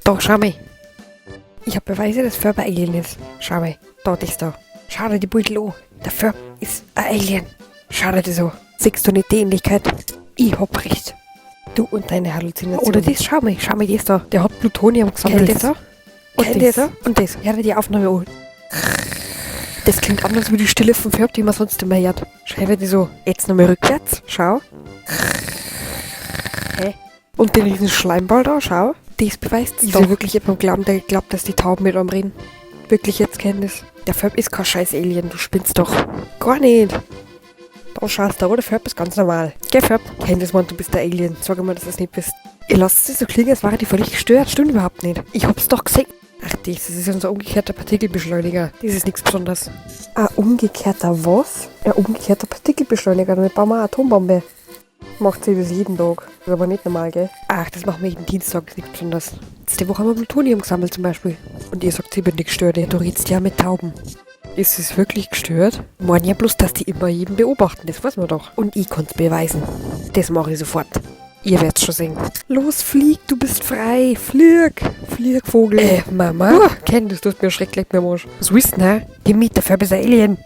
Da, schau mal. Ich hab Beweise, dass Ferb ein Alien ist. Schau mal, da das da. Schau dir die Beutel an. Der Ferb ist ein Alien. Schau dir das an. Siehst du nicht die Ähnlichkeit? Ich hab recht. Du und deine Halluzinationen. Oder das, schau mal das da. Der hat Plutonium gesammelt. Das da. Und das da. Und das. Hör dir die Aufnahme an. Das klingt anders wie die Stille vom Ferb, die man sonst immer hört. Schau dir das an. Jetzt nochmal rückwärts. Schau. Hä? Und den riesen Schleimball da, schau. Das beweist es doch. Wirklich jemand glauben, der glaubt, dass die Tauben mit einem reden. Wirklich jetzt kennen das. Der Ferb ist kein scheiß Alien, du spinnst doch. Gar nicht. Da schaust du, der Ferb ist ganz normal. Geh Ferb, kenn das mal, du bist der Alien. Sag mal, dass du es nicht bist. Ihr lasst es so klingen, als wäre die völlig gestört. Stimmt überhaupt nicht. Ich hab's doch gesehen. Ach, das ist unser umgekehrter Partikelbeschleuniger. Das ist nichts Besonderes. Ein umgekehrter was? Ein umgekehrter Partikelbeschleuniger. Damit bauen wir eine Atombombe. Macht sie das jeden Tag. Das ist aber nicht normal, gell? Ach, das machen wir jeden Dienstag, das ist nicht besonders. Letzte Woche haben wir Plutonium gesammelt zum Beispiel. Und ihr sagt, ich bin nicht gestört, du redest ja mit Tauben. Ist es wirklich gestört? Meinen ja bloß, dass die immer jeden beobachten, das weiß man doch. Und ich kann's beweisen. Das mache ich sofort. Ihr werdet's schon sehen. Los, flieg, du bist frei. Flieg, Vogel. Mama? Kenn das, du hast mir schrecklich, mir Marsch. Was willst du denn, hä? Geh mit, der Ferb ist ein Alien.